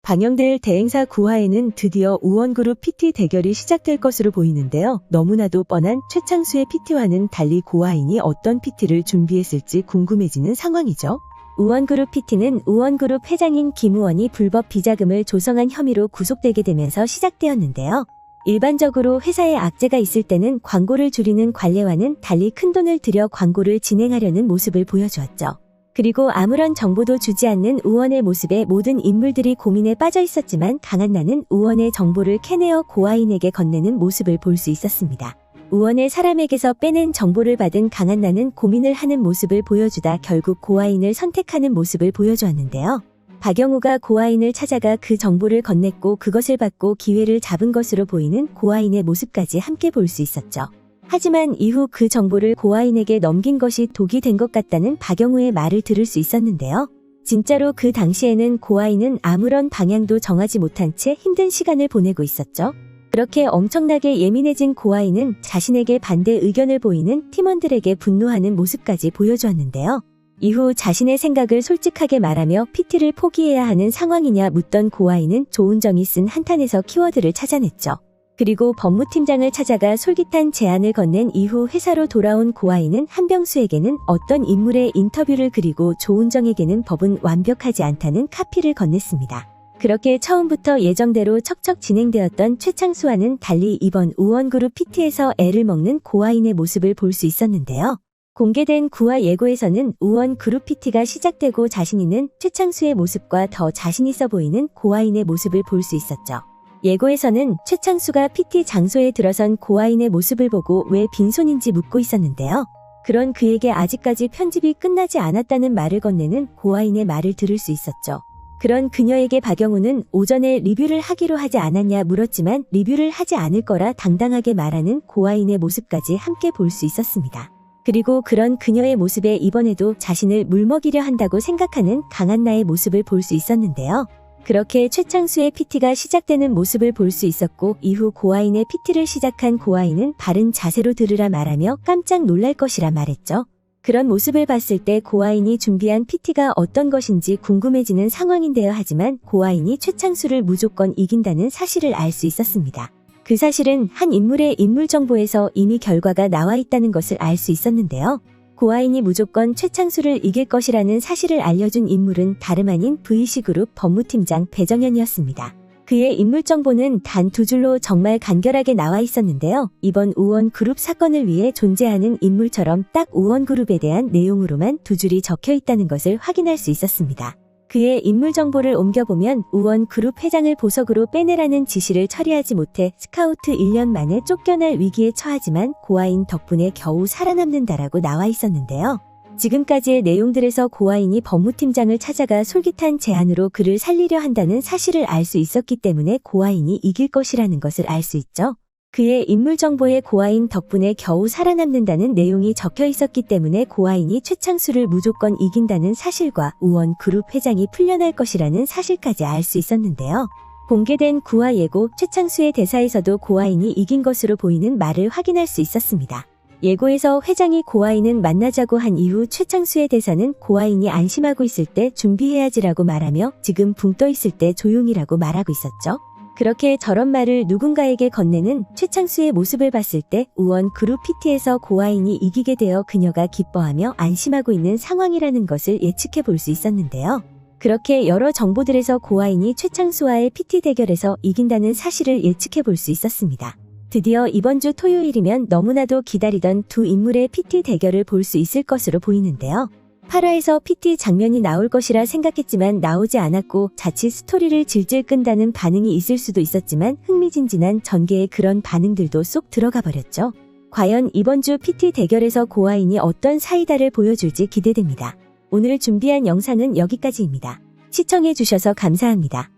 방영될 대행사 9화에는 드디어 우원그룹 PT 대결이 시작될 것으로 보이는데요. 너무나도 뻔한 최창수의 PT와는 달리 고아인이 어떤 PT를 준비했을지 궁금해지는 상황이죠. 우원그룹 PT는 우원그룹 회장인 김우원이 불법 비자금을 조성한 혐의로 구속되게 되면서 시작되었는데요. 일반적으로 회사에 악재가 있을 때는 광고를 줄이는 관례와는 달리 큰돈을 들여 광고를 진행하려는 모습을 보여주었죠. 그리고 아무런 정보도 주지 않는 우원의 모습에 모든 인물들이 고민에 빠져 있었지만 강한나는 우원의 정보를 캐내어 고아인에게 건네는 모습을 볼 수 있었습니다. 우원의 사람에게서 빼낸 정보를 받은 강한나는 고민을 하는 모습을 보여주다 결국 고아인을 선택하는 모습을 보여주었는데요. 박영우가 고아인을 찾아가 그 정보를 건넸고 그것을 받고 기회를 잡은 것으로 보이는 고아인의 모습까지 함께 볼 수 있었죠. 하지만 이후 그 정보를 고아인에게 넘긴 것이 독이 된 것 같다는 박영우의 말을 들을 수 있었는데요. 진짜로 그 당시에는 고아인은 아무런 방향도 정하지 못한 채 힘든 시간을 보내고 있었죠. 그렇게 엄청나게 예민해진 고아인은 자신에게 반대 의견을 보이는 팀원들에게 분노하는 모습까지 보여주었는데요. 이후 자신의 생각을 솔직하게 말하며 PT를 포기해야 하는 상황이냐 묻던 고아인은 조은정이 쓴 한탄에서 키워드를 찾아냈죠. 그리고 법무팀장을 찾아가 솔깃한 제안을 건넨 이후 회사로 돌아온 고아인은 한병수에게는 어떤 인물의 인터뷰를 그리고 조은정에게는 법은 완벽하지 않다는 카피를 건넸습니다. 그렇게 처음부터 예정대로 척척 진행되었던 최창수와는 달리 이번 우원그룹 PT에서 애를 먹는 고아인의 모습을 볼 수 있었는데요. 공개된 9화 예고에서는 우원그룹 PT가 시작되고 자신 있는 최창수의 모습과 더 자신 있어 보이는 고아인의 모습을 볼 수 있었죠. 예고에서는 최창수가 PT 장소에 들어선 고아인의 모습을 보고 왜 빈손인지 묻고 있었는데요. 그런 그에게 아직까지 편집이 끝나지 않았다는 말을 건네는 고아인의 말을 들을 수 있었죠. 그런 그녀에게 박영우는 오전에 리뷰를 하기로 하지 않았냐 물었지만 리뷰를 하지 않을 거라 당당하게 말하는 고아인의 모습까지 함께 볼 수 있었습니다. 그리고 그런 그녀의 모습에 이번에도 자신을 물먹이려 한다고 생각하는 강한나의 모습을 볼 수 있었는데요. 그렇게 최창수의 PT가 시작되는 모습을 볼 수 있었고 이후 고아인의 PT를 시작한 고아인은 바른 자세로 들으라 말하며 깜짝 놀랄 것이라 말했죠. 그런 모습을 봤을 때 고아인이 준비한 PT가 어떤 것인지 궁금해지는 상황인데요. 하지만 고아인이 최창수를 무조건 이긴다는 사실을 알 수 있었습니다. 그 사실은 한 인물의 인물 정보에서 이미 결과가 나와 있다는 것을 알 수 있었는데요. 고아인이 무조건 최창수를 이길 것이라는 사실을 알려준 인물은 다름 아닌 VC그룹 법무팀장 배정현이었습니다. 그의 인물 정보는 단 2줄로 정말 간결하게 나와 있었는데요. 이번 우원그룹 사건을 위해 존재하는 인물처럼 딱 우원그룹에 대한 내용으로만 2줄이 적혀 있다는 것을 확인할 수 있었습니다. 그의 인물 정보를 옮겨보면 우원그룹 회장을 보석으로 빼내라는 지시를 처리하지 못해 스카우트 1년 만에 쫓겨날 위기에 처하지만 고아인 덕분에 겨우 살아남는다라고 나와 있었는데요. 지금까지의 내용들에서 고아인이 법무팀장을 찾아가 솔깃한 제안으로 그를 살리려 한다는 사실을 알 수 있었기 때문에 고아인이 이길 것이라는 것을 알 수 있죠. 그의 인물 정보에 고아인 덕분에 겨우 살아남는다는 내용이 적혀 있었기 때문에 고아인이 최창수를 무조건 이긴다는 사실과 우원그룹 회장이 풀려날 것이라는 사실까지 알 수 있었는데요. 공개된 9화 예고 최창수의 대사에서도 고아인이 이긴 것으로 보이는 말을 확인할 수 있었습니다. 예고에서 회장이 고아인은 만나자고 한 이후 최창수의 대사는 고아인이 안심하고 있을 때 준비해야지라고 말하며 지금 붕 떠 있을 때 조용히라고 말하고 있었죠. 그렇게 저런 말을 누군가에게 건네는 최창수의 모습을 봤을 때 우원그룹 PT에서 고아인이 이기게 되어 그녀가 기뻐하며 안심하고 있는 상황이라는 것을 예측해 볼 수 있었는데요. 그렇게 여러 정보들에서 고아인이 최창수와의 PT 대결에서 이긴다는 사실을 예측해 볼 수 있었습니다. 드디어 이번 주 토요일이면 너무나도 기다리던 두 인물의 PT 대결을 볼 수 있을 것으로 보이는데요. 8화에서 PT 장면이 나올 것이라 생각했지만 나오지 않았고 자칫 스토리를 질질 끈다는 반응이 있을 수도 있었지만 흥미진진한 전개의 그런 반응들도 쏙 들어가 버렸죠. 과연 이번 주 PT 대결에서 고아인이 어떤 사이다를 보여줄지 기대됩니다. 오늘 준비한 영상은 여기까지입니다. 시청해주셔서 감사합니다.